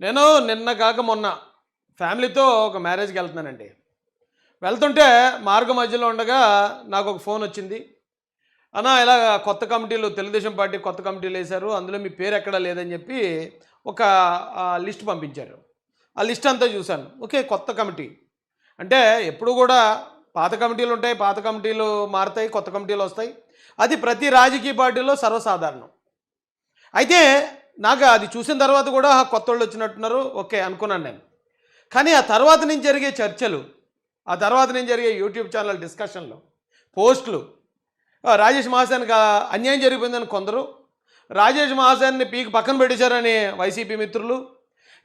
నేను నిన్న కాక మొన్న ఫ్యామిలీతో ఒక మ్యారేజ్కి వెళ్తున్నానండి. వెళ్తుంటే మార్గ మధ్యలో ఉండగా నాకు ఒక ఫోన్ వచ్చింది. అన్న ఇలా కొత్త కమిటీలు తెలుగుదేశం పార్టీ కొత్త కమిటీలు వేశారు. అందులో మీ పేరు ఎక్కడా లేదని చెప్పి ఒక లిస్ట్ పంపించారు. ఆ లిస్ట్ అంతా చూశాను. ఓకే, కొత్త కమిటీ అంటే ఎప్పుడు కూడా పాత కమిటీలు ఉంటాయి, పాత కమిటీలు మారుతాయి, కొత్త కమిటీలు వస్తాయి. అది ప్రతి రాజకీయ పార్టీలో సర్వసాధారణం. అయితే నాకు అది చూసిన తర్వాత కూడా కొత్త వాళ్ళు వచ్చినట్టున్నారు, ఓకే అనుకున్నాను నేను. కానీ ఆ తర్వాత నుంచి జరిగే చర్చలు, ఆ తర్వాత నుంచి జరిగే యూట్యూబ్ ఛానల్ డిస్కషన్లు, పోస్టులు, రాజేష్ మహాసేన్కి అన్యాయం జరిగిపోయిందని కొందరు, రాజేష్ మహాసేన్ని పీకి పక్కన పెట్టేశారని వైసీపీ మిత్రులు,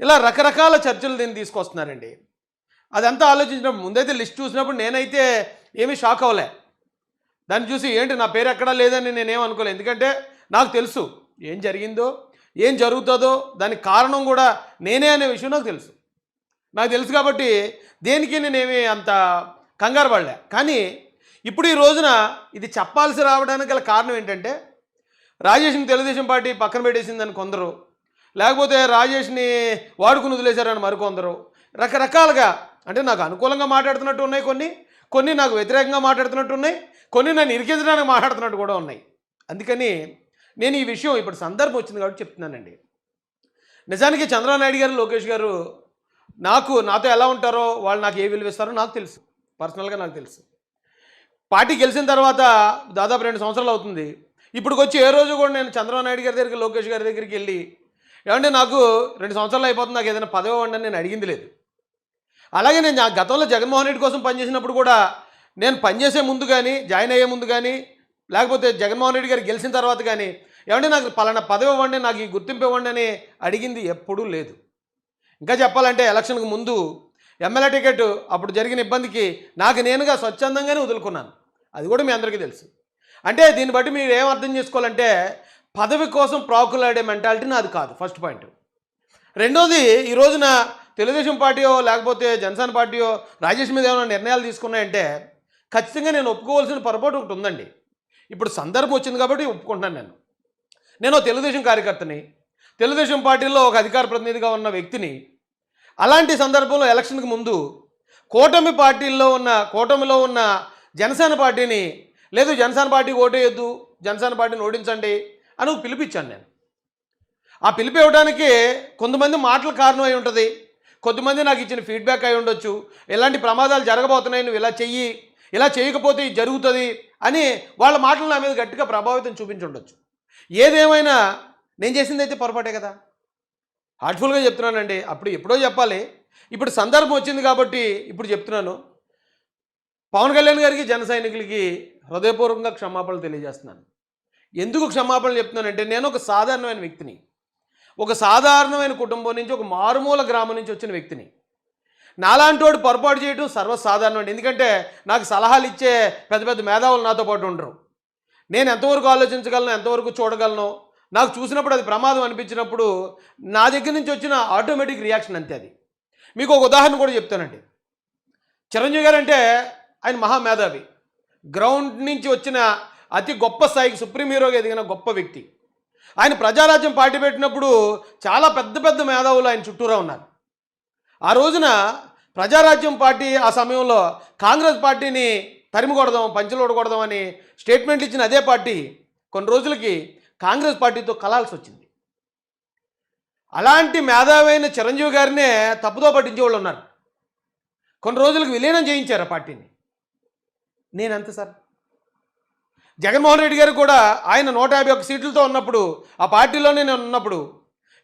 ఇలా రకరకాల చర్చలు దీన్ని తీసుకొస్తున్నారండి. అదంతా ఆలోచించినప్పుడు ముందైతే లిస్ట్ చూసినప్పుడు నేనైతే ఏమీ షాక్ అవ్వలే. దాన్ని చూసి ఏంటి నా పేరు ఎక్కడా లేదని నేనేం అనుకోలేదు. ఎందుకంటే నాకు తెలుసు ఏం జరిగిందో, ఏం జరుగుతుందో, దానికి కారణం కూడా నేనే అనే విషయం నాకు తెలుసు కాబట్టి దేనికి నేనేమి అంత కంగారు పడలే. కానీ ఇప్పుడు ఈ రోజున ఇది చెప్పాల్సి రావడానికి గల కారణం ఏంటంటే, రాజేష్ని తెలుగుదేశం పార్టీ పక్కన పెట్టేసిందని కొందరు, లేకపోతే రాజేష్ని వాడుకుని వదిలేశారని మరికొందరు, రకరకాలుగా అంటే నాకు అనుకూలంగా మాట్లాడుతున్నట్టు ఉన్నాయి, కొన్ని నాకు వ్యతిరేకంగా మాట్లాడుతున్నట్టు ఉన్నాయి, కొన్ని నన్ను ఇరికించడానికి మాట్లాడుతున్నట్టు కూడా ఉన్నాయి. అందుకని నేను ఈ విషయం ఇప్పుడు సందర్భం వచ్చింది కాబట్టి చెప్తున్నానండి. నిజానికి చంద్రబాబు నాయుడు గారు, లోకేష్ గారు నాతో ఎలా ఉంటారో, వాళ్ళు నాకు ఏ విలువ ఇస్తారో నాకు తెలుసు, పర్సనల్గా నాకు తెలుసు. పార్టీ గెలిచిన తర్వాత దాదాపు 2 సంవత్సరాలు అవుతుంది. ఇప్పటికొచ్చి ఏ రోజు కూడా నేను చంద్రబాబు నాయుడు గారి దగ్గరికి, లోకేష్ గారి దగ్గరికి వెళ్ళి ఏమంటే నాకు 2 సంవత్సరాలు అయిపోతుంది, నాకు ఏదైనా పదవి ఇవ్వండి అని నేను అడిగింది లేదు. అలాగే నేను గతంలో జగన్మోహన్ రెడ్డి కోసం పనిచేసినప్పుడు కూడా నేను పనిచేసే ముందు కానీ, జాయిన్ అయ్యే ముందు కానీ, లేకపోతే జగన్మోహన్ రెడ్డి గారు గెలిచిన తర్వాత కానీ ఏమంటే నాకు పలానా పదవి ఇవ్వండి, నాకు ఈ గుర్తింపు ఇవ్వండి అని అడిగింది ఎప్పుడూ లేదు. ఇంకా చెప్పాలంటే ఎలక్షన్కి ముందు ఎమ్మెల్యే టికెట్ అప్పుడు జరిగిన ఇబ్బందికి నాకు నేనుగా స్వచ్ఛందంగానే వదులుకున్నాను. అది కూడా మీ అందరికీ తెలుసు. అంటే దీన్ని బట్టి మీరు ఏం అర్థం చేసుకోవాలంటే, పదవి కోసం ప్రాకులాడే మెంటాలిటీ నాది కాదు, ఫస్ట్ పాయింట్. రెండోది, ఈ రోజున తెలుగుదేశం పార్టీయో లేకపోతే జనసేన పార్టీయో రాజేష్ మీద ఏమైనా నిర్ణయాలు తీసుకున్నాయంటే ఖచ్చితంగా నేను ఒప్పుకోవాల్సిన పొరపాటు ఒకటి ఉందండి. ఇప్పుడు సందర్భం వచ్చింది కాబట్టి ఒప్పుకుంటున్నాను. నేను తెలుగుదేశం కార్యకర్తని, తెలుగుదేశం పార్టీలో ఒక అధికార ప్రతినిధిగా ఉన్న వ్యక్తిని. అలాంటి సందర్భంలో ఎలక్షన్కి ముందు కూటమిలో ఉన్న జనసేన పార్టీని, లేదు జనసేన పార్టీకి ఓటేయొద్దు, జనసేన పార్టీని ఓడించండి అని పిలిపించాను నేను. ఆ పిలుపు ఇవ్వడానికి కొంతమంది మాటల కారణం అయి ఉంటుంది, కొద్దిమంది నాకు ఇచ్చిన ఫీడ్బ్యాక్ అయి ఉండొచ్చు. ఇలాంటి ప్రమాదాలు జరగబోతున్నాయి, నువ్వు ఇలా చెయ్యి, ఇలా చేయకపోతే ఇది జరుగుతుంది అని వాళ్ళ మాటలు నా మీద గట్టిగా ప్రభావితం చూపించుండొచ్చు. ఏదేమైనా నేను చేసింది అయితే పొరపాటే కదా, హార్ట్ఫుల్గా చెప్తున్నానండి. అప్పుడు ఎప్పుడో చెప్పాలి, ఇప్పుడు సందర్భం వచ్చింది కాబట్టి ఇప్పుడు చెప్తున్నాను. పవన్ కళ్యాణ్ గారికి, జన సైనికులకి హృదయపూర్వకంగా క్షమాపణలు తెలియజేస్తున్నాను. ఎందుకు క్షమాపణలు చెప్తున్నానంటే, నేను ఒక సాధారణమైన వ్యక్తిని, ఒక సాధారణమైన కుటుంబం నుంచి, ఒక మారుమూల గ్రామం నుంచి వచ్చిన వ్యక్తిని. నాలాంటి వాడు పొరపాటు చేయడం సర్వసాధారణం. ఎందుకంటే నాకు సలహాలు ఇచ్చే పెద్ద పెద్ద మేధావులు నాతో పాటు ఉండరు. నేను ఎంతవరకు ఆలోచించగలను, ఎంతవరకు చూడగలను, నాకు చూసినప్పుడు అది ప్రమాదం అనిపించినప్పుడు నా దగ్గర నుంచి వచ్చిన ఆటోమేటిక్ రియాక్షన్ అంతే. అది మీకు ఒక ఉదాహరణ కూడా చెప్తానండి. చిరంజీవి గారు అంటే ఆయన మహామేధావి, గ్రౌండ్ నుంచి వచ్చిన అతి గొప్ప స్థాయికి సుప్రీం హీరోగా ఎదిగిన గొప్ప వ్యక్తి. ఆయన ప్రజారాజ్యం పార్టీ పెట్టినప్పుడు చాలా పెద్ద పెద్ద మేధావులు ఆయన చుట్టూరా ఉన్నారు. ఆ రోజున ప్రజారాజ్యం పార్టీ ఆ సమయంలో కాంగ్రెస్ పార్టీని తరిమికొడదాం, పంచలోడకూడదాం అని స్టేట్మెంట్లు ఇచ్చిన అదే పార్టీ కొన్ని రోజులకి కాంగ్రెస్ పార్టీతో కలాల్సి వచ్చింది. అలాంటి మేధావైన చిరంజీవి గారినే తప్పుదో పట్టించే వాళ్ళు ఉన్నారు. కొన్ని రోజులకు విలీనం చేయించారు ఆ పార్టీని. నేనంతే సార్. జగన్మోహన్ రెడ్డి గారు కూడా ఆయన 151 సీట్లతో ఉన్నప్పుడు, ఆ పార్టీలోనే నేను ఉన్నప్పుడు,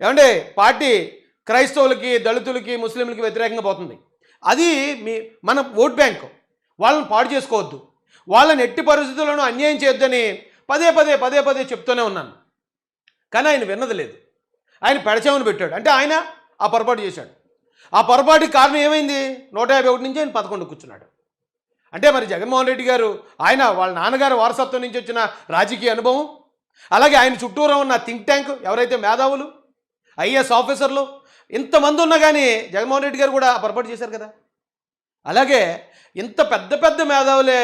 ఏమంటే పార్టీ క్రైస్తవులకి, దళితులకి, ముస్లింలకి వ్యతిరేకంగా పోతుంది, అది మన ఓట్ బ్యాంకు, వాళ్ళని పాడు చేసుకోవద్దు, వాళ్ళని ఎట్టి పరిస్థితుల్లోనూ అన్యాయం చేయొద్దని పదే పదే చెప్తూనే ఉన్నాను. కానీ ఆయన విన్నది లేదు. ఆయన పెడచెవిన పెట్టాడు. అంటే ఆయన ఆ పొరపాటు చేశాడు. ఆ పొరపాటుకి కారణం ఏమైంది? 151 నుంచి ఆయన 11 కూర్చున్నాడు. అంటే మరి జగన్మోహన్ రెడ్డి గారు, ఆయన వాళ్ళ నాన్నగారు వారసత్వం నుంచి వచ్చిన రాజకీయ అనుభవం, అలాగే ఆయన చుట్టూరా ఉన్న థింక్ ట్యాంక్, ఎవరైతే మేధావులు, ఐఏఎస్ ఆఫీసర్లు ఇంతమంది ఉన్నా కానీ జగన్మోహన్ రెడ్డి గారు కూడా ఆ పొరపాటు చేశారు కదా. అలాగే ఇంత పెద్ద పెద్ద మేధావులే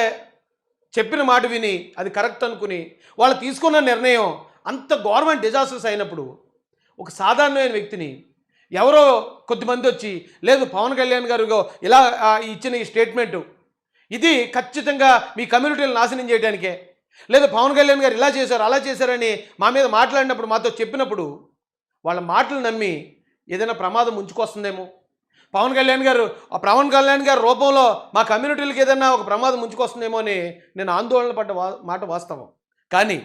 చెప్పిన మాట విని అది కరెక్ట్ అనుకుని వాళ్ళు తీసుకున్న నిర్ణయం అంత గవర్నమెంట్ డిజాస్టర్స్ అయినప్పుడు ఒక సాధారణమైన వ్యక్తిని ఎవరో కొద్దిమంది వచ్చి లేదు పవన్ కళ్యాణ్ గారు ఇగో ఇలా ఇచ్చిన ఈ స్టేట్మెంటు ఇది ఖచ్చితంగా మీ కమ్యూనిటీని నాశనం చేయడానికే, లేదు పవన్ కళ్యాణ్ గారు ఇలా చేశారు అలా చేశారని మా మీద మాట్లాడినప్పుడు మాతో చెప్పినప్పుడు వాళ్ళ మాటలు నమ్మి ఏదైనా ప్రమాదం ముంచుకొస్తుందేమో, పవన్ కళ్యాణ్ గారు రూపంలో మా కమ్యూనిటీలకు ఏదైనా ఒక ప్రమాదం ముంచుకొస్తుందేమో అని నేను ఆందోళన పడ్డ మాట వాస్తవం. కానీ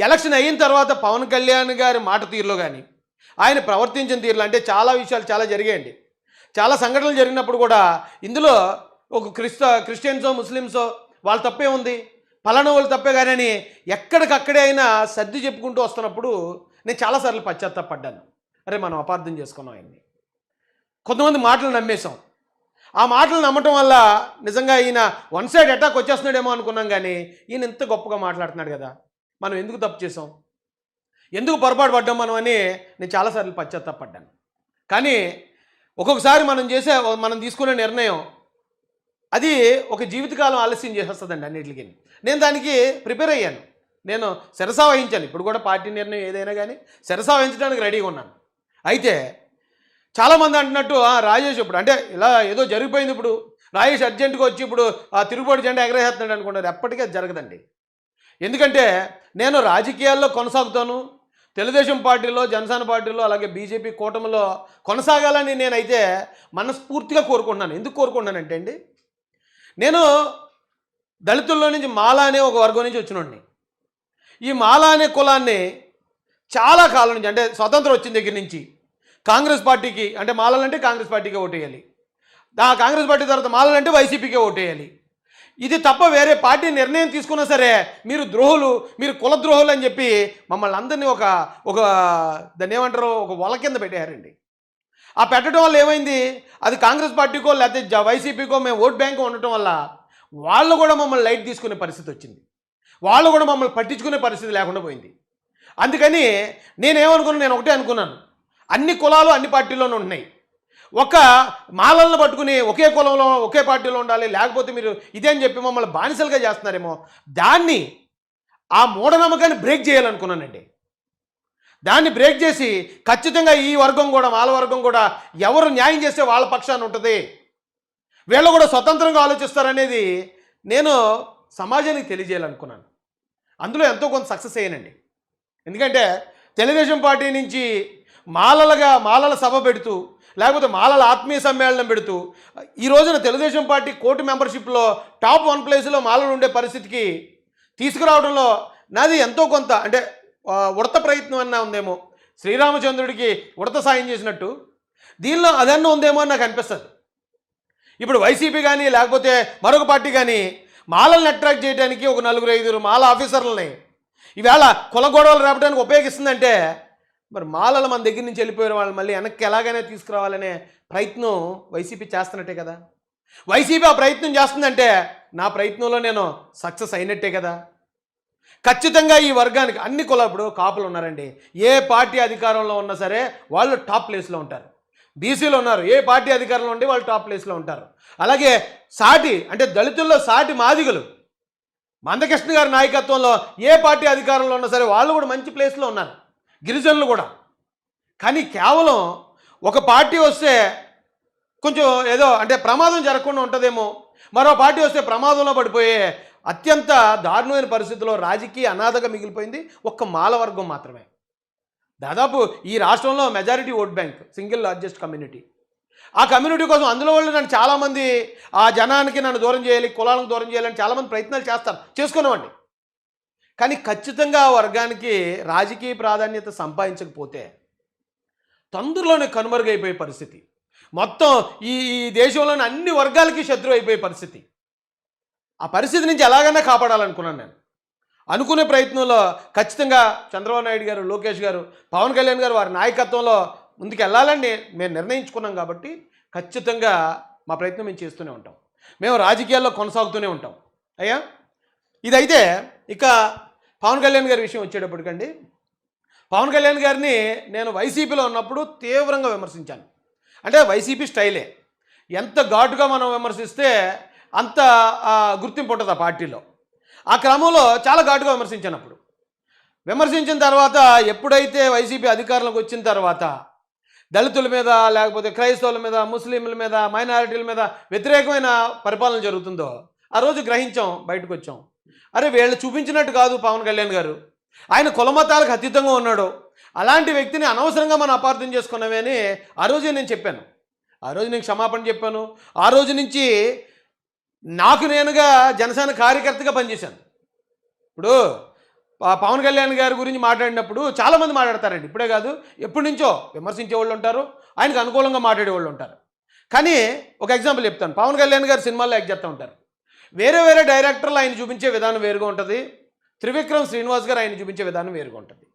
ఎలక్షన్ అయిన తర్వాత పవన్ కళ్యాణ్ గారి మాట తీరులో కానీ ఆయన ప్రవర్తించిన తీరులో అంటే చాలా విషయాలు చాలా జరిగాయండి. చాలా సంఘటనలు జరిగినప్పుడు కూడా ఇందులో ఒక క్రిస్టియన్సో ముస్లిమ్సో వాళ్ళ తప్పే ఉంది, పలానా వాళ్ళు తప్పే కానీ అని ఎక్కడికక్కడే అయినా సర్ది చెప్పుకుంటూ వస్తున్నప్పుడు నేను చాలాసార్లు పశ్చాత్తాపడ్డాను. అరే మనం అపార్థం చేసుకున్నాం ఆయన్ని, కొంతమంది మాటలు నమ్మేశాం. ఆ మాటలు నమ్మటం వల్ల నిజంగా ఈయన వన్ సైడ్ అటాక్ వచ్చేస్తున్నాడేమో అనుకున్నాం. కానీ ఈయన ఎంత గొప్పగా మాట్లాడుతున్నాడు కదా, మనం ఎందుకు తప్పు చేసాం, ఎందుకు పొరపాటు పడ్డాం మనం అని నేను చాలాసార్లు పశ్చాత్తాపడ్డాను. కానీ ఒక్కొక్కసారి మనం తీసుకునే నిర్ణయం అది ఒక జీవితకాలం ఆలస్యం చేసేస్తుందండి అన్నిటికీ. నేను దానికి ప్రిపేర్ అయ్యాను, నేను శిరసా వహించాను. ఇప్పుడు కూడా పార్టీ నిర్ణయం ఏదైనా కానీ శిరసా వహించడానికి రెడీగా ఉన్నాను. అయితే చాలామంది అంటున్నట్టు రాజేష్ ఇప్పుడు అంటే ఇలా ఏదో జరిగిపోయింది, ఇప్పుడు రాజేష్ అర్జెంటుగా వచ్చి ఇప్పుడు ఆ తిరుగుబాటు జెండా ఎగరేస్తున్నాడు అనుకుంటారు. ఎప్పటికీ అది జరగదండి. ఎందుకంటే నేను రాజకీయాల్లో కొనసాగుతాను, తెలుగుదేశం పార్టీలో, జనసేన పార్టీలో, అలాగే బీజేపీ కూటమిలో కొనసాగాలని నేనైతే మనస్ఫూర్తిగా కోరుకుంటున్నాను. ఎందుకు కోరుకుంటున్నానంటే అండి, నేను దళితుల్లో నుంచి మాల అనే ఒక వర్గం నుంచి వచ్చినోడిని. ఈ మాల అనే కులాన్ని చాలా కాలం నుంచి అంటే స్వతంత్రం వచ్చిన దగ్గర నుంచి కాంగ్రెస్ పార్టీకి అంటే మాలలంటే కాంగ్రెస్ పార్టీకే ఓటేయాలి, కాంగ్రెస్ పార్టీ తర్వాత మాలలంటే వైసీపీకే ఓటేయాలి. ఇది తప్ప వేరే పార్టీ నిర్ణయం తీసుకున్నా సరే మీరు ద్రోహులు, మీరు కుల ద్రోహులు అని చెప్పి మమ్మల్ని అందరినీ ఒక దాన్ని ఏమంటారు ఒక వల కింద పెట్టారండి. ఆ పెట్టడం వల్ల ఏమైంది, అది కాంగ్రెస్ పార్టీకో లేకపోతే వైసీపీకో మేము ఓట్ బ్యాంక్ ఉండటం వల్ల వాళ్ళు కూడా మమ్మల్ని లైట్ తీసుకునే పరిస్థితి వచ్చింది, వాళ్ళు కూడా మమ్మల్ని పట్టించుకునే పరిస్థితి లేకుండా పోయింది. అందుకని నేను ఒకటే అనుకున్నాను, అన్ని కులాలు అన్ని పార్టీల్లోనూ ఉన్నాయి, ఒక మాలలను పట్టుకుని ఒకే కులంలో ఒకే పార్టీలో ఉండాలి, లేకపోతే మీరు ఇదే అని చెప్పి మమ్మల్ని బానిసలుగా చేస్తున్నారేమో, దాన్ని ఆ మూఢనమ్మకాన్ని బ్రేక్ చేయాలనుకున్నానండి. దాన్ని బ్రేక్ చేసి ఖచ్చితంగా ఈ వర్గం కూడా మాల వర్గం కూడా ఎవరు న్యాయం చేస్తే వాళ్ళ పక్షాన ఉంటుంది, వీళ్ళు కూడా స్వతంత్రంగా ఆలోచిస్తారనేది నేను సమాజానికి తెలియజేయాలనుకున్నాను. అందులో ఎంతో కొంత సక్సెస్ అయ్యానండి. ఎందుకంటే తెలుగుదేశం పార్టీ నుంచి మాలల సభ పెడుతూ లేకపోతే మాలల ఆత్మీయ సమ్మేళనం పెడుతూ ఈ రోజున తెలుగుదేశం పార్టీ కోర్టు మెంబర్షిప్లో టాప్ 1 ప్లేస్లో మాలలు ఉండే పరిస్థితికి తీసుకురావడంలో నాది ఎంతో కొంత అంటే ఉడత ప్రయత్నం అన్నా ఉందేమో, శ్రీరామచంద్రుడికి ఉడత సాయం చేసినట్టు దీనిలో అదన్నా ఉందేమో అని నాకు అనిపిస్తుంది. ఇప్పుడు వైసీపీ కానీ లేకపోతే మరొక పార్టీ కానీ మాలల్ని అట్రాక్ట్ చేయడానికి ఒక 4-5 మాల ఆఫీసర్లని ఈవేళ కుల గొడవలు రేపడానికి ఉపయోగిస్తుందంటే మరి మాలలు మన దగ్గర నుంచి వెళ్ళిపోయారు, వాళ్ళు మళ్ళీ వెనక్కి ఎలాగైనా తీసుకురావాలనే ప్రయత్నం వైసీపీ చేస్తున్నట్టే కదా. వైసీపీ ఆ ప్రయత్నం చేస్తుందంటే నా ప్రయత్నంలో నేను సక్సెస్ అయినట్టే కదా. ఖచ్చితంగా ఈ వర్గానికి అన్ని కులాలు కాపులు ఉన్నారండి, ఏ పార్టీ అధికారంలో ఉన్నా సరే వాళ్ళు టాప్ ప్లేస్లో ఉంటారు. బీసీలు ఉన్నారు, ఏ పార్టీ అధికారంలో ఉండి వాళ్ళు టాప్ ప్లేస్లో ఉంటారు. అలాగే సాటి అంటే దళితుల్లో సాటి మాదిగలు మందకృష్ణ గారి నాయకత్వంలో ఏ పార్టీ అధికారంలో ఉన్నా సరే వాళ్ళు కూడా మంచి ప్లేస్లో ఉన్నారు, గిరిజనులు కూడా. కానీ కేవలం ఒక పార్టీ వస్తే కొంచెం ఏదో అంటే ప్రమాదం జరగకుండా ఉంటుందేమో, మరో పార్టీ వస్తే ప్రమాదంలో పడిపోయే అత్యంత దారుణమైన పరిస్థితుల్లో రాజకీయ అనాథగా మిగిలిపోయింది ఒక్క మాల వర్గం మాత్రమే. దాదాపు ఈ రాష్ట్రంలో majority vote bank, single largest community. ఆ కమ్యూనిటీ కోసం అందులో వాళ్ళు నన్ను చాలామంది ఆ జనానికి నన్ను దూరం చేయాలి, కులాలకు దూరం చేయాలని చాలామంది ప్రయత్నాలు చేసుకున్నామండి. కానీ ఖచ్చితంగా ఆ వర్గానికి రాజకీయ ప్రాధాన్యత సంపాదించకపోతే తొందరలోనే కనుమరుగైపోయే పరిస్థితి, మొత్తం ఈ దేశంలోని అన్ని వర్గాలకి శత్రువు అయిపోయే పరిస్థితి. ఆ పరిస్థితి నుంచి ఎలాగైనా కాపాడాలనుకున్నాను నేను. అనుకునే ప్రయత్నంలో ఖచ్చితంగా చంద్రబాబు నాయుడు గారు, లోకేష్ గారు, పవన్ కళ్యాణ్ గారు వారి నాయకత్వంలో ముందుకు వెళ్ళాలని మేము నిర్ణయించుకున్నాం. కాబట్టి ఖచ్చితంగా మా ప్రయత్నం మేము చేస్తూనే ఉంటాం, మేము రాజకీయాల్లో కొనసాగుతూనే ఉంటాం. అయ్యా ఇదైతే ఇక పవన్ కళ్యాణ్ గారి విషయం వచ్చేటప్పటికండి, పవన్ కళ్యాణ్ గారిని నేను వైసీపీలో ఉన్నప్పుడు తీవ్రంగా విమర్శించాను. అంటే వైసీపీ స్టైలే, ఎంత ఘాటుగా మనం విమర్శిస్తే అంత గుర్తింపు ఉంటుంది ఆ పార్టీలో. ఆ క్రమంలో చాలా ఘాటుగా విమర్శించాను. అప్పుడు విమర్శించిన తర్వాత ఎప్పుడైతే వైసీపీ అధికారంలోకి వచ్చిన తర్వాత దళితుల మీద, లేకపోతే క్రైస్తవుల మీద, ముస్లింల మీద, మైనారిటీల మీద వ్యతిరేకమైన పరిపాలన జరుగుతుందో ఆ రోజు గ్రహించాం, బయటకు వచ్చాం. అరే వీళ్ళు చూపించినట్టు కాదు పవన్ కళ్యాణ్ గారు, ఆయన కులమతాలకు అతీతంగా ఉన్నాడు, అలాంటి వ్యక్తిని అనవసరంగా మనం అపార్థం చేసుకున్నామే అని ఆ రోజే నేను చెప్పాను. ఆ రోజు నేను క్షమాపణ చెప్పాను. ఆ రోజు నుంచి నాకు నేనుగా జనసేన కార్యకర్తగా పనిచేశాను. ఇప్పుడు పవన్ కళ్యాణ్ గారి గురించి మాట్లాడినప్పుడు చాలామంది మాట్లాడతారండి, ఇప్పుడే కాదు ఎప్పటి నుంచో విమర్శించే వాళ్ళు ఉంటారు, ఆయనకు అనుకూలంగా మాట్లాడే వాళ్ళు ఉంటారు. కానీ ఒక ఎగ్జాంపుల్ చెప్తాను. పవన్ కళ్యాణ్ గారు సినిమాల్లో యాక్ట్ చేస్తూ ఉంటారు, వేరే వేరే డైరెక్టర్లు ఆయన చూపించే విధానం వేరుగా ఉంటుంది, త్రివిక్రమ్ శ్రీనివాస్ గారు ఆయన చూపించే విధానం వేరుగా ఉంటుంది.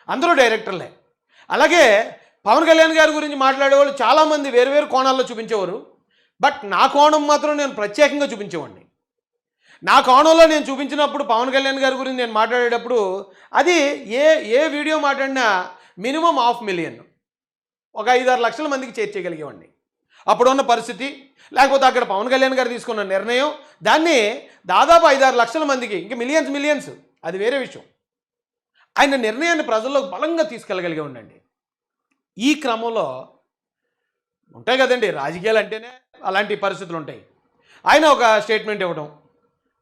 అందరూ డైరెక్టర్లే. అలాగే పవన్ కళ్యాణ్ గారి గురించి మాట్లాడేవాళ్ళు చాలామంది వేరు వేరు కోణాల్లో చూపించేవారు. బట్ నా కోణం మాత్రం నేను ప్రత్యేకంగా చూపించేవాడిని. నా కోణంలో నేను చూపించినప్పుడు పవన్ కళ్యాణ్ గారి గురించి నేను మాట్లాడేటప్పుడు అది ఏ వీడియో మాట్లాడినా మినిమం 500,000, ఒక 5-6 లక్షల మందికి చేర్చేయగలిగేవాడిని అప్పుడున్న పరిస్థితి. లేకపోతే అక్కడ పవన్ కళ్యాణ్ గారు తీసుకున్న నిర్ణయం దాన్ని దాదాపు 5-6 లక్షల మందికి, ఇంకా మిలియన్స్ అది వేరే విషయం, ఆయన నిర్ణయాన్ని ప్రజల్లోకి బలంగా తీసుకెళ్ళగలిగే ఉండండి. ఈ క్రమంలో ఉంటాయి కదండి రాజకీయాలు అంటేనే అలాంటి పరిస్థితులు ఉంటాయి. ఆయన ఒక స్టేట్మెంట్ ఇవ్వడం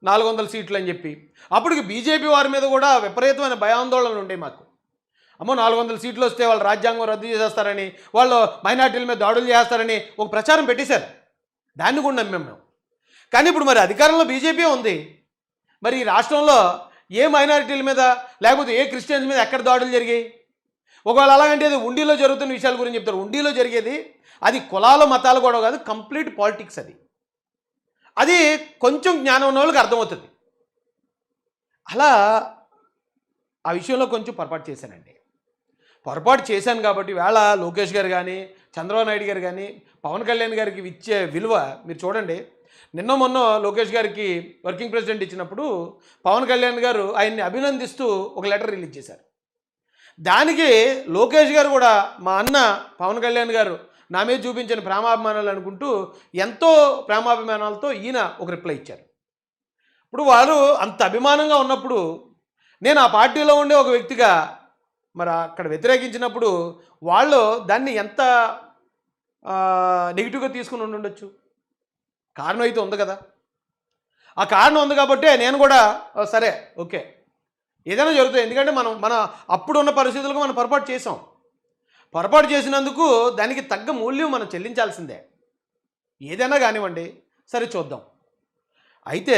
400 సీట్లు అని చెప్పి, అప్పటికి బీజేపీ వారి మీద కూడా విపరీతమైన భయాందోళనలు ఉండేవి మాకు. అమ్మో 400 సీట్లు వస్తే వాళ్ళు రాజ్యాంగం రద్దు చేసేస్తారని, వాళ్ళు మైనార్టీల మీద దాడులు చేస్తారని ఒక ప్రచారం పెట్టేశారు. దాన్ని కూడా నమ్మాం మేము. కానీ ఇప్పుడు మరి అధికారంలో బీజేపీ ఉంది, మరి ఈ రాష్ట్రంలో ఏ మైనారిటీల మీద లేకపోతే ఏ క్రిస్టియన్స్ మీద ఎక్కడ దాడులు జరిగాయి? ఒకవేళ అలాగంటే అది ఉండిలో జరుగుతున్న విషయాల గురించి చెప్తారు. ఉండిలో జరిగేది అది కులాల మతాలు కూడా కాదు, కంప్లీట్ పాలిటిక్స్. అది కొంచెం జ్ఞానం ఉన్న వాళ్ళకి అర్థమవుతుంది. అలా ఆ విషయంలో కొంచెం పొరపాటు చేశానండి. పొరపాటు చేశాను కాబట్టి వేళ లోకేష్ గారు కానీ, చంద్రబాబు నాయుడు గారు కానీ, పవన్ కళ్యాణ్ గారికి ఇచ్చే విలువ మీరు చూడండి. నిన్న మొన్న లోకేష్ గారికి వర్కింగ్ ప్రెసిడెంట్ ఇచ్చినప్పుడు పవన్ కళ్యాణ్ గారు ఆయన్ని అభినందిస్తూ ఒక లెటర్ రిలీజ్ చేశారు. దానికి లోకేష్ గారు కూడా మా అన్న పవన్ కళ్యాణ్ గారు నా మీద చూపించిన ప్రేమాభిమానాలు అనుకుంటూ ఎంతో ప్రేమాభిమానాలతో ఈయన ఒక రిప్లై ఇచ్చారు. ఇప్పుడు వారు అంత అభిమానంగా ఉన్నప్పుడు నేను ఆ పార్టీలో ఉండే ఒక వ్యక్తిగా మరి అక్కడ వ్యతిరేకించినప్పుడు వాళ్ళు దాన్ని ఎంత నెగిటివ్గా తీసుకుని ఉండొచ్చు? కారణం అయితే ఉంది కదా. ఆ కారణం ఉంది కాబట్టి నేను కూడా సరే ఓకే ఏదైనా జరుగుతుంది. ఎందుకంటే మన అప్పుడున్న పరిస్థితులకు మనం పొరపాటు చేసాం. పొరపాటు చేసినందుకు దానికి తగ్గ మూల్యం మనం చెల్లించాల్సిందే. ఏదైనా కానివ్వండి, సరే చూద్దాం. అయితే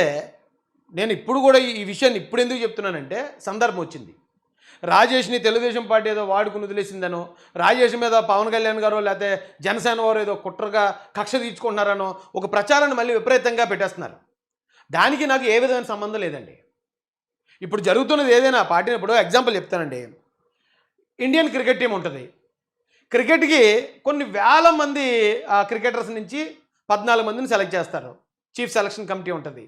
నేను ఇప్పుడు కూడా ఈ విషయాన్ని ఇప్పుడు ఎందుకు చెప్తున్నానంటే సందర్భం వచ్చింది. రాజేష్ని తెలుగుదేశం పార్టీ ఏదో వాడుకుని వదిలేసిందనో, రాజేష్ మీద పవన్ కళ్యాణ్ గారో లేకపోతే జనసేన వారు ఏదో కుట్రగా కక్ష తీర్చుకుంటున్నారనో ఒక ప్రచారాన్ని మళ్ళీ విపరీతంగా పెట్టేస్తున్నారు. దానికి నాకు ఏ విధమైన సంబంధం లేదండి. ఇప్పుడు జరుగుతున్నది ఏదైనా పార్టీని, ఇప్పుడు ఎగ్జాంపుల్ చెప్తానండి. ఇండియన్ క్రికెట్ టీం ఉంటుంది. క్రికెట్కి కొన్ని వేల మంది క్రికెటర్స్ నుంచి 14 మందిని సెలెక్ట్ చేస్తారు. చీఫ్ సెలక్షన్ కమిటీ ఉంటుంది,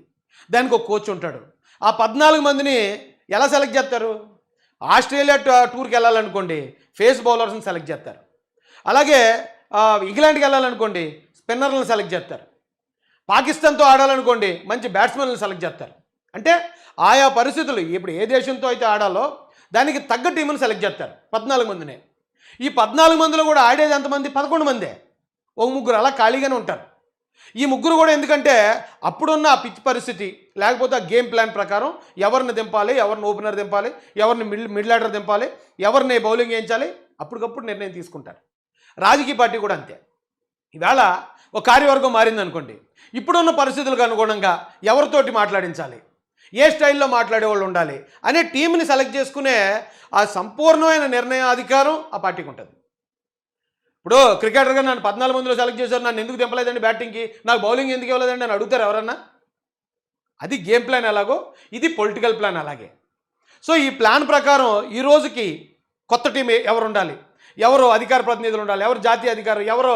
దానికి ఒక కోచ్ ఉంటాడు. ఆ 14 మందిని ఎలా సెలెక్ట్ చేస్తారు? ఆస్ట్రేలియా టూర్కి వెళ్ళాలనుకోండి ఫేస్ బౌలర్స్ని సెలెక్ట్ చేస్తారు. అలాగే ఇంగ్లాండ్కి వెళ్ళాలనుకోండి స్పిన్నర్లను సెలెక్ట్ చేస్తారు. పాకిస్తాన్తో ఆడాలనుకోండి మంచి బ్యాట్స్మెన్లను సెలెక్ట్ చేస్తారు. అంటే ఆయా పరిస్థితులు ఇప్పుడు ఏ దేశంతో అయితే ఆడాలో దానికి తగ్గ టీముని సెలెక్ట్ చేస్తారు. 14 మందినే. ఈ 14 మందిలో కూడా ఆడేది ఎంతమంది? 11 మందే. ఒక ముగ్గురు అలా ఖాళీగానే ఉంటారు. ఈ ముగ్గురు కూడా ఎందుకంటే అప్పుడున్న ఆ పిచ్ పరిస్థితి లేకపోతే ఆ గేమ్ ప్లాన్ ప్రకారం ఎవరిని దింపాలి, ఎవరిని ఓపెనర్ దింపాలి, ఎవరిని మిడిల్ ఆర్డర్ దింపాలి, ఎవరిని బౌలింగ్ వేయించాలి, అప్పటికప్పుడు నిర్ణయం తీసుకుంటారు. రాజకీయ పార్టీ కూడా అంతే. ఈవేళ ఒక కార్యవర్గం మారిందనుకోండి, ఇప్పుడున్న పరిస్థితులకు అనుగుణంగా ఎవరితోటి మాట్లాడించాలి, ఏ స్టైల్లో మాట్లాడేవాళ్ళు ఉండాలి అనే టీంని సెలెక్ట్ చేసుకునే ఆ సంపూర్ణమైన నిర్ణయాధికారం ఆ పార్టీకి ఉంటుంది. ఇప్పుడు క్రికెటర్గా నన్ను 14 మందిలో సెలెక్ట్ చేశారు, నన్ను ఎందుకు దింపలేదండి బ్యాటింగ్కి, నాకు బౌలింగ్ ఎందుకు ఇవ్వలేదండి అని అడుగుతారు ఎవరన్నా? అది గేమ్ ప్లాన్ ఎలాగో ఇది పొలిటికల్ ప్లాన్ అలాగే. సో ఈ ప్లాన్ ప్రకారం ఈ రోజుకి కొత్త టీం ఎవరు ఉండాలి, ఎవరు అధికార ప్రతినిధులు ఉండాలి, ఎవరు జాతీయ అధికారులు, ఎవరు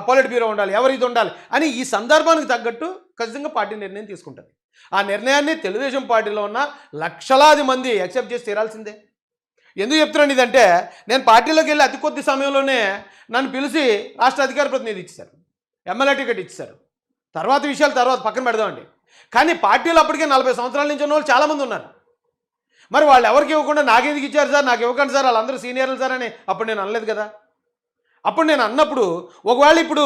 పొలిట్ బ్యూరో ఉండాలి, ఎవరు ఇది ఉండాలి అని ఈ సందర్భానికి తగ్గట్టు ఖచ్చితంగా పార్టీ నిర్ణయం తీసుకుంటుంది. ఆ నిర్ణయాన్ని తెలుగుదేశం పార్టీలో ఉన్న లక్షలాది మంది యాక్సెప్ట్ చేసి తీరాల్సిందే. ఎందుకు చెప్తున్నాను ఇదంటే, నేను పార్టీలోకి వెళ్ళి అతి కొద్ది సమయంలోనే నన్ను పిలిచి రాష్ట్ర అధికార ప్రతినిధి ఇచ్చారు, ఎమ్మెల్యే టికెట్ ఇచ్చారు. తర్వాత విషయాలు తర్వాత పక్కన పెడదామండి. కానీ పార్టీలో అప్పటికే 40 సంవత్సరాల నుంచి ఉన్న వాళ్ళు చాలామంది ఉన్నారు. మరి వాళ్ళు ఎవరికి ఇవ్వకుండా నాకెందుకు ఇచ్చారు సార్, నాకు ఇవ్వకండి సార్, వాళ్ళందరూ సీనియర్లు సార్ అని అప్పుడు నేను అనలేదు కదా. అప్పుడు నేను అన్నప్పుడు ఒకవేళ ఇప్పుడు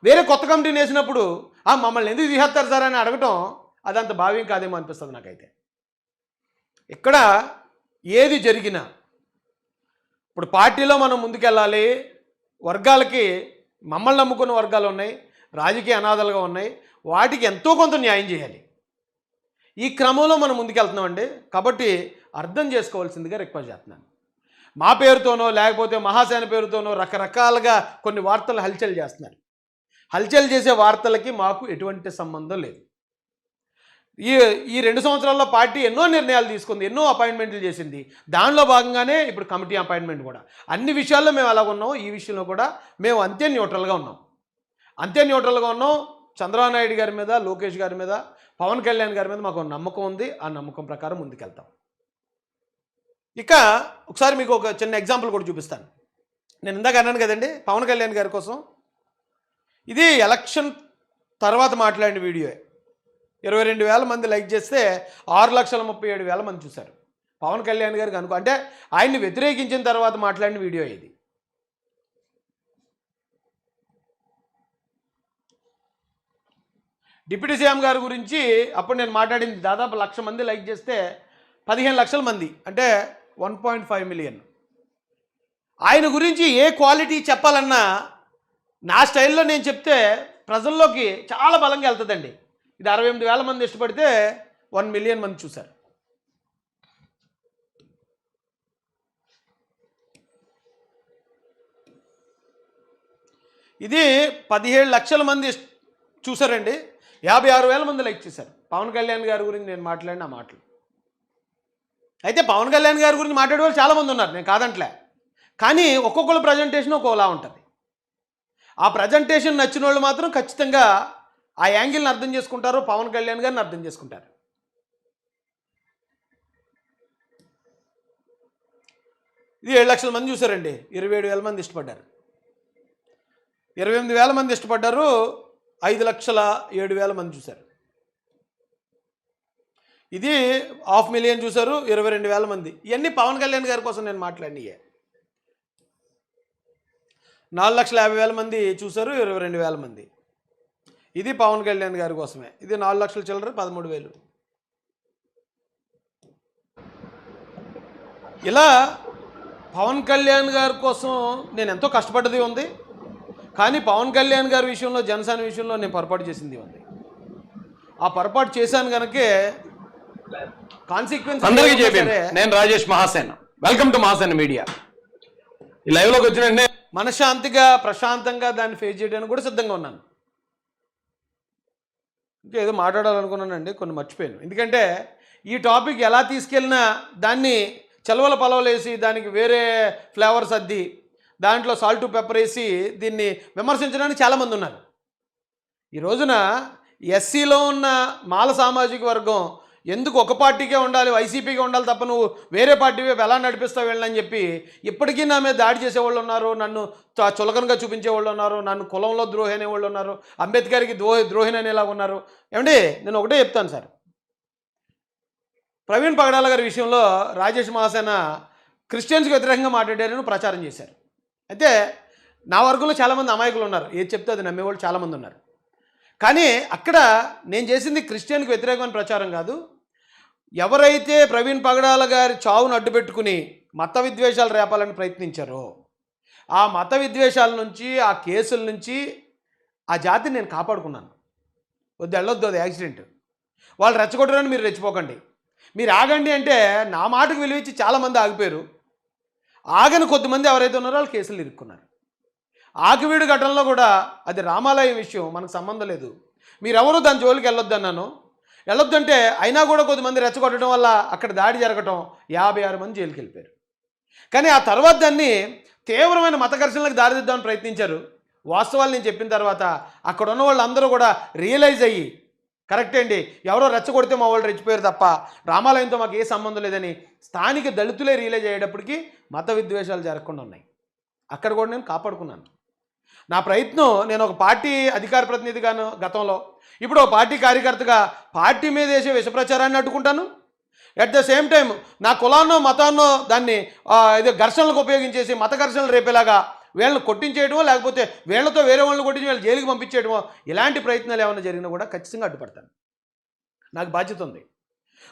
వేరే కొత్త కమిటీని వేసినప్పుడు మమ్మల్ని ఎందుకు తీసేస్తారు సార్ అని అడగటం అదంత భావ్యం కాదేమో అనిపిస్తుంది నాకైతే. ఇక్కడ ఏది జరిగినా ఇప్పుడు పార్టీలో మనం ముందుకెళ్ళాలి. వర్గాలకి మమ్మల్ని నమ్ముకున్న వర్గాలు ఉన్నాయి, రాజకీయ అనాథలుగా ఉన్నాయి, వాటికి ఎంతో కొంత న్యాయం చేయాలి. ఈ క్రమంలో మనం ముందుకెళ్తున్నామండి. కాబట్టి అర్థం చేసుకోవాల్సిందిగా రిక్వెస్ట్ చేస్తున్నాను. మా పేరుతోనో లేకపోతే మహాసేన పేరుతోనో రకరకాలుగా కొన్ని వార్తలు హల్చల్ చేస్తున్నారు. హల్చల్ చేసే వార్తలకి మాకు ఎటువంటి సంబంధం లేదు. ఈ 2 సంవత్సరాల్లో పార్టీ ఎన్నో నిర్ణయాలు తీసుకుంది, ఎన్నో అపాయింట్మెంట్లు చేసింది. దానిలో భాగంగానే ఇప్పుడు కమిటీ అపాయింట్మెంట్ కూడా. అన్ని విషయాల్లో మేము అలాగ ఉన్నాం. ఈ విషయంలో కూడా మేము అంతే న్యూట్రల్గా ఉన్నాం. చంద్రబాబు నాయుడు గారి మీద, లోకేష్ గారి మీద, పవన్ కళ్యాణ్ గారి మీద మాకు నమ్మకం ఉంది. ఆ నమ్మకం ప్రకారం ముందుకెళ్తాం. ఇక ఒకసారి మీకు ఒక చిన్న ఎగ్జాంపుల్ కూడా చూపిస్తాను. నేను ఇందాక అన్నాను కదండి పవన్ కళ్యాణ్ గారి కోసం. ఇది ఎలక్షన్ తర్వాత మాట్లాడిన వీడియో. 22,000 మంది లైక్ చేస్తే 6,37,000 మంది చూశారు. పవన్ కళ్యాణ్ గారికి అంటే ఆయన్ని వ్యతిరేకించిన తర్వాత మాట్లాడిన వీడియో ఇది. డిప్యూటీ సీఎం గారి గురించి అప్పుడు నేను మాట్లాడింది దాదాపు 1,00,000 మంది లైక్ చేస్తే 15 లక్షల మంది అంటే 1.5 మిలియన్. ఆయన గురించి ఏ క్వాలిటీ చెప్పాలన్నా నా స్టైల్లో నేను చెప్తే ప్రజల్లోకి చాలా బలంగా వెళ్తుందండి. ఇది 68,000 మంది ఇష్టపడితే 1 మిలియన్ మంది చూశారు. ఇది 17 లక్షల మంది చూశారండి. 56,000 మంది లైక్ చేశారు. పవన్ కళ్యాణ్ గారి గురించి నేను మాట్లాడిన మాటలు. అయితే పవన్ కళ్యాణ్ గారి గురించి మాట్లాడే వాళ్ళు చాలామంది ఉన్నారు, నేను కాదంట్లే. కానీ ఒక్కొక్కరు ప్రజెంటేషన్ ఒక్కోలా ఉంటుంది. ఆ ప్రజెంటేషన్ నచ్చిన వాళ్ళు మాత్రం ఖచ్చితంగా ఆ యాంగిల్ని అర్థం చేసుకుంటారు, పవన్ కళ్యాణ్ గారిని అర్థం చేసుకుంటారు. ఇది 7 లక్షల మంది చూశారండి. 27,000 మంది ఇష్టపడ్డారు. 28,000 మంది ఇష్టపడ్డారు. 5,07,000 మంది చూశారు. ఇది 500,000 చూశారు. 22,000 మంది. ఇవన్నీ పవన్ కళ్యాణ్ గారి కోసం నేను మాట్లాడినయే. 4,50,000 మంది చూశారు. 22,000 మంది. ఇది పవన్ కళ్యాణ్ గారి కోసమే. ఇది 4 లక్షల చిల్లర 13,000. ఇలా పవన్ కళ్యాణ్ గారి కోసం నేను ఎంతో కష్టపడ్డది ఉంది. కానీ పవన్ కళ్యాణ్ గారి విషయంలో, జనసేన విషయంలో నేను పొరపాటు చేసింది ఉంది. ఆ పొరపాటు చేశాను కనుకే కాన్సిక్వెన్స్. అందరికీ చెప్పాను. నేను Rajesh Mahasena. Welcome to Mahasena media. ఈ లైవ్లోకి వచ్చిన మనశ్శాంతిగా, ప్రశాంతంగా దాన్ని ఫేస్ చేయడానికి కూడా సిద్ధంగా ఉన్నాను. ఇంకా ఏదో మాట్లాడాలనుకున్నానండి, కొన్ని మర్చిపోయాను. ఎందుకంటే ఈ టాపిక్ ఎలా తీసుకెళ్ళినా దాన్ని చలవల పలవలేసి దానికి వేరే ఫ్లేవర్స్ అద్ది దాంట్లో సాల్ట్ పెప్పర్ వేసి దీన్ని విమర్శించడానికి చాలామంది ఉన్నారు. ఈ రోజున ఎస్సీలో ఉన్న మాల సామాజిక వర్గం ఎందుకు ఒక పార్టీకే ఉండాలి, వైసీపీగా ఉండాలి తప్ప నువ్వు వేరే పార్టీ వైపు ఎలా నడిపిస్తావు వెళ్ళని చెప్పి ఇప్పటికీ నా మీద దాడి చేసేవాళ్ళు ఉన్నారు, నన్ను చులకనగా చూపించేవాళ్ళు ఉన్నారు, నన్ను కులంలో ద్రోహి అనేవాళ్ళు ఉన్నారు, అంబేద్కర్కి ద్రోహిని అనేలాగా ఉన్నారు. ఏమండి నేను ఒకటే చెప్తాను సార్, ప్రవీణ్ పగడాల గారి విషయంలో రాజేష్ మహాసేన క్రిస్టియన్స్కి వ్యతిరేకంగా మాట్లాడారని ప్రచారం చేశారు. అయితే నా వర్గంలో చాలామంది అమాయకులు ఉన్నారు, ఏది చెప్తే అది నమ్మేవాళ్ళు చాలామంది ఉన్నారు. కానీ అక్కడ నేను చేసింది క్రిస్టియన్కి వ్యతిరేకమైన ప్రచారం కాదు. ఎవరైతే ప్రవీణ్ పగడాల గారి చావును అడ్డుపెట్టుకుని మత విద్వేషాలు రేపాలని ప్రయత్నించారో ఆ మత విద్వేషాల నుంచి, ఆ కేసుల నుంచి ఆ జాతిని నేను కాపాడుకున్నాను. వెళ్ళొద్దు, అది యాక్సిడెంట్. వాళ్ళు రెచ్చగొట్టరని మీరు రెచ్చిపోకండి, మీరు ఆగండి అంటే నా మాటకు విలువించి చాలామంది ఆగిపోయారు. ఆగని కొద్దిమంది ఎవరైతే ఉన్నారో వాళ్ళు కేసులు ఇరుక్కున్నారు. ఆకివీడు ఘటనలో కూడా అది రామాలయం విషయం, మనకు సంబంధం లేదు, మీరెవరూ దాని జోలికి వెళ్ళొద్దన్నాను. వెళ్ళొద్దంటే అయినా కూడా కొద్దిమంది రెచ్చగొట్టడం వల్ల అక్కడ దాడి జరగటం 56 మంది జైలుకి వెళ్ళిపోయారు. కానీ ఆ తర్వాత దాన్ని తీవ్రమైన మత ఘర్షణలకు దారిదిద్దామని ప్రయత్నించారు. వాస్తవాలు నేను చెప్పిన తర్వాత అక్కడ ఉన్న వాళ్ళందరూ కూడా రియలైజ్ అయ్యి కరెక్టే అండి, ఎవరో రెచ్చగొడితే మా వాళ్ళు రెచ్చిపోయారు తప్ప రామాలయంతో మాకు ఏ సంబంధం లేదని స్థానిక దళితులే రియలైజ్ అయ్యేటప్పటికీ మత విద్వేషాలు జరగకుండా ఉన్నాయి. అక్కడ కూడా నేను కాపాడుకున్నాను. నా ప్రయత్నం, నేను ఒక పార్టీ అధికార ప్రతినిధిగాను గతంలో, ఇప్పుడు ఒక పార్టీ కార్యకర్తగా పార్టీ మీద వేసే విషప్రచారాన్ని అడ్డుకుంటాను. అట్ ద సేమ్ టైం నా కులాన్నో మతాన్నో దాన్ని ఏదో ఘర్షణలకు ఉపయోగించేసి మత ఘర్షణలు రేపేలాగా వీళ్ళని కొట్టించేయడమో లేకపోతే వీళ్ళతో వేరే వాళ్ళని కొట్టించి వీళ్ళు జైలుకి పంపించేయడమో ఇలాంటి ప్రయత్నాలు ఏమైనా జరిగినా కూడా ఖచ్చితంగా అడ్డుపడతాను. నాకు బాధ్యత ఉంది.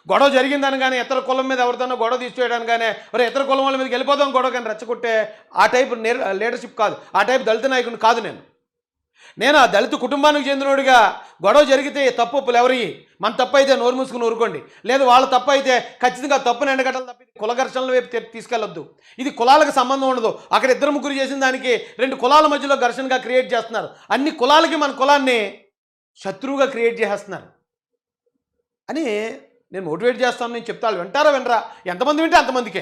గొడవ జరిగిందని కానీ ఇతర కులం మీద ఎవరితోనో గొడవ తీసుకోవడానికి కానీ మరి ఇతర కులం వాళ్ళ మీదకి వెళ్ళిపోదాం గొడవ కానీ రెచ్చగొట్టే ఆ టైప్ లీడర్షిప్ కాదు, ఆ టైప్ దళిత నాయకుడిని కాదు నేను ఆ దళిత కుటుంబానికి చెందినోడిగా గొడవ జరిగితే తప్పు ఒప్పులు ఎవరి మన తప్పు అయితే నోరు మూసుకుని ఊరుకోండి, లేదు వాళ్ళ తప్పు అయితే ఖచ్చితంగా తప్పుని ఎండగట్టాలి తప్ప కుల ఘర్షణల వైపు తీసుకెళ్లొద్దు. ఇది కులాలకు సంబంధం ఉండదు. అక్కడ ఇద్దరు ముగ్గురు చేసిన దానికి రెండు కులాల మధ్యలో ఘర్షణగా క్రియేట్ చేస్తున్నారు. అన్ని కులాలకి మన కులాన్ని శత్రువుగా క్రియేట్ చేసేస్తున్నారు అని నేను మోటివేట్ చేస్తాను. నేను చెప్తాను, వింటారా వినరా, ఎంతమంది వింటే అంతమందికే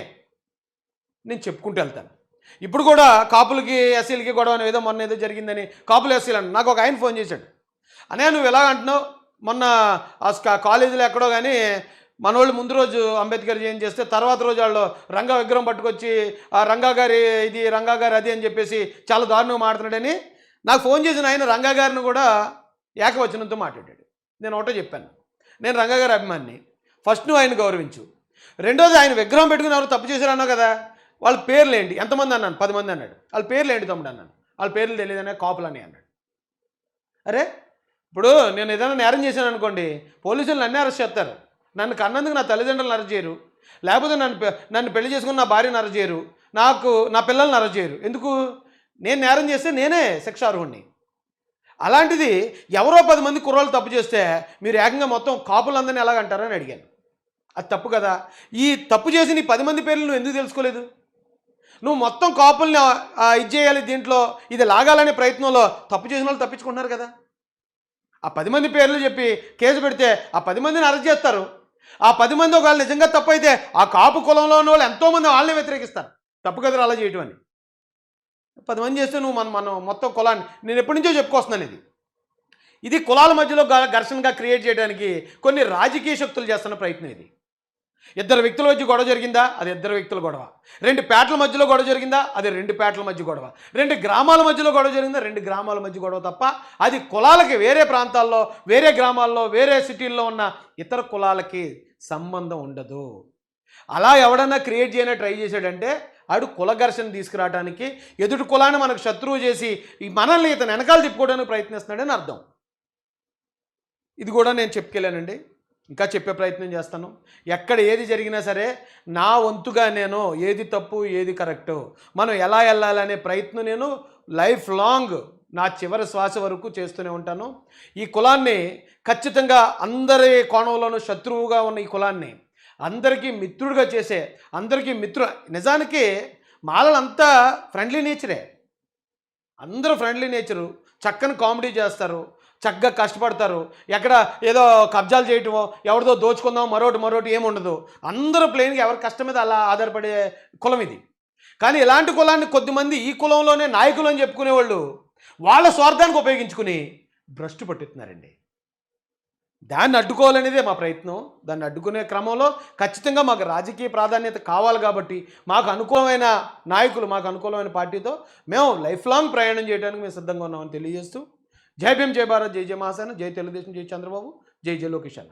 నేను చెప్పుకుంటూ వెళ్తాను. ఇప్పుడు కూడా కాపులకి ఎస్సీలకి గొడవ ఏదో మొన్న ఏదో జరిగిందని కాపులు ఎస్సీలు అని నాకు ఒక ఆయన ఫోన్ చేశాడు. అనే నువ్వు ఎలా అంటున్నావు, మొన్న కాలేజీలో ఎక్కడో కానీ మనోళ్ళు ముందు రోజు అంబేద్కర్ జయంతి చేస్తే తర్వాత రోజు వాళ్ళు రంగా విగ్రహం పట్టుకొచ్చి ఆ రంగా గారి ఇది రంగా గారి అది అని చెప్పేసి చాలా దారుణంగా మాట్లాడుతున్నాడని నాకు ఫోన్ చేసిన ఆయన రంగా గారిని కూడా ఏకవచనంతో మాట్లాడాడు. నేను ఒకటో చెప్పాను, నేను రంగా గారి అభిమాని. ఫస్ట్ నువ్వు ఆయన గౌరవించు. రెండోది ఆయన విగ్రహం పెట్టుకుని ఎవరు తప్పు చేశారన్నావు కదా, వాళ్ళ పేర్లు ఏంటి, ఎంతమంది అన్నాను, 10 మంది అన్నాడు. వాళ్ళ పేర్లు ఏంటి తమ్ముడు అన్నాను. వాళ్ళ పేర్లు తెలియదనే కాపులని అన్నాడు. అరే ఇప్పుడు నేను ఏదైనా నేరం చేశాను అనుకోండి, పోలీసులు నన్నే అరెస్ట్ చేస్తారు. నన్ను కన్నందుకు నా తల్లిదండ్రులను అరెస్ట్ చేయరు, లేకపోతే నన్ను పెళ్లి చేసుకుని నా భార్యను అరెస్ట్ చేయరు, నా పిల్లల్ని అరెస్ట్ చేయరు. ఎందుకు? నేను నేరం చేస్తే నేనే శిక్షార్హుణ్ణి. అలాంటిది ఎవరో 10 మంది కుర్రోళ్ళు తప్పు చేస్తే మీరు ఏకంగా మొత్తం కాపులందరినీ ఎలాగంటారని అడిగాను. అది తప్పు కదా. ఈ తప్పు చేసి నీ 10 మంది పేర్లు నువ్వు ఎందుకు తెలుసుకోలేదు? నువ్వు మొత్తం కాపుల్ని ఇది చేయాలి, దీంట్లో ఇది లాగాలనే ప్రయత్నంలో తప్పు చేసిన వాళ్ళు తప్పించుకుంటున్నారు కదా. ఆ 10 మంది పేర్లు చెప్పి కేసు పెడితే ఆ 10 మందిని అరెస్ట్ చేస్తారు. ఆ 10 మంది ఒకవేళ నిజంగా తప్పు అయితే ఆ కాపు కులంలో ఉన్న వాళ్ళు ఎంతోమంది వాళ్ళని వ్యతిరేకిస్తారు. తప్పు కదరా అలా చేయటం అని. 10 మంది చేస్తే నువ్వు మనం మొత్తం కులాన్ని, నేను ఎప్పటి నుంచో చెప్పుకొస్తున్నాను, ఇది కులాల మధ్యలో ఘర్షణగా క్రియేట్ చేయడానికి కొన్ని రాజకీయ శక్తులు చేస్తున్న ప్రయత్నం. ఇది ఇద్దరు వ్యక్తుల మధ్య గొడవ జరిగిందా, అది ఇద్దరు వ్యక్తుల గొడవ. 2 పేటల మధ్యలో గొడవ జరిగిందా, అది 2 పేటల మధ్య గొడవ. 2 గ్రామాల మధ్యలో గొడవ జరిగిందా, 2 గ్రామాల మధ్య గొడవ తప్ప అది కులాలకి వేరే ప్రాంతాల్లో, వేరే గ్రామాల్లో, వేరే సిటీల్లో ఉన్న ఇతర కులాలకి సంబంధం ఉండదు. అలా ఎవడన్నా క్రియేట్ చేయని ట్రై చేశాడంటే ఆడు కుల ఘర్షణ తీసుకురావడానికి, ఎదుటి కులాన్ని మనకు శత్రువు చేసి మనల్ని ఇతను వెనకాల తిప్పుకోవడానికి ప్రయత్నిస్తున్నాడని అర్థం. ఇది కూడా నేను చెప్పుకెళ్ళానండి, ఇంకా చెప్పే ప్రయత్నం చేస్తాను. ఎక్కడ ఏది జరిగినా సరే నా వంతుగా నేను ఏది తప్పు ఏది కరెక్టు, మనం ఎలా వెళ్ళాలనే ప్రయత్నం నేను లైఫ్ లాంగ్ నా చివరి శ్వాస వరకు చేస్తూనే ఉంటాను. ఈ కులాన్ని ఖచ్చితంగా అందరి కోణంలోనూ శత్రువుగా ఉన్న ఈ కులాన్ని అందరికీ మిత్రుడిగా చేసే, అందరికీ నిజానికి మాలలంతా ఫ్రెండ్లీ నేచరే, అందరూ ఫ్రెండ్లీ నేచరు, చక్కని కామెడీ చేస్తారు, చక్కగా కష్టపడతారు. ఎక్కడ ఏదో కబ్జాలు చేయటమో, ఎవరిదో దోచుకుందాం మరోటి ఏముండదు. అందరూ ప్లెయిన్గా ఎవరి కష్టం మీద అలా ఆధారపడే కులం ఇది. కానీ ఇలాంటి కులాన్ని కొద్దిమంది ఈ కులంలోనే నాయకులు అని చెప్పుకునేవాళ్ళు వాళ్ళ స్వార్థానికి ఉపయోగించుకుని భ్రష్టు పట్టుతున్నారండి. దాన్ని అడ్డుకోవాలనేదే మా ప్రయత్నం. దాన్ని అడ్డుకునే క్రమంలో ఖచ్చితంగా మాకు రాజకీయ ప్రాధాన్యత కావాలి కాబట్టి మాకు అనుకూలమైన నాయకులు, మాకు అనుకూలమైన పార్టీతో మేము లైఫ్ లాంగ్ ప్రయాణం చేయడానికి మేము సిద్ధంగా ఉన్నామని తెలియజేస్తూ జై భీమ్, జై భారత్, జై జై మహాసేన, జై తెలుగుదేశం, జై చంద్రబాబు, జై జై లోకేష్ అన్న.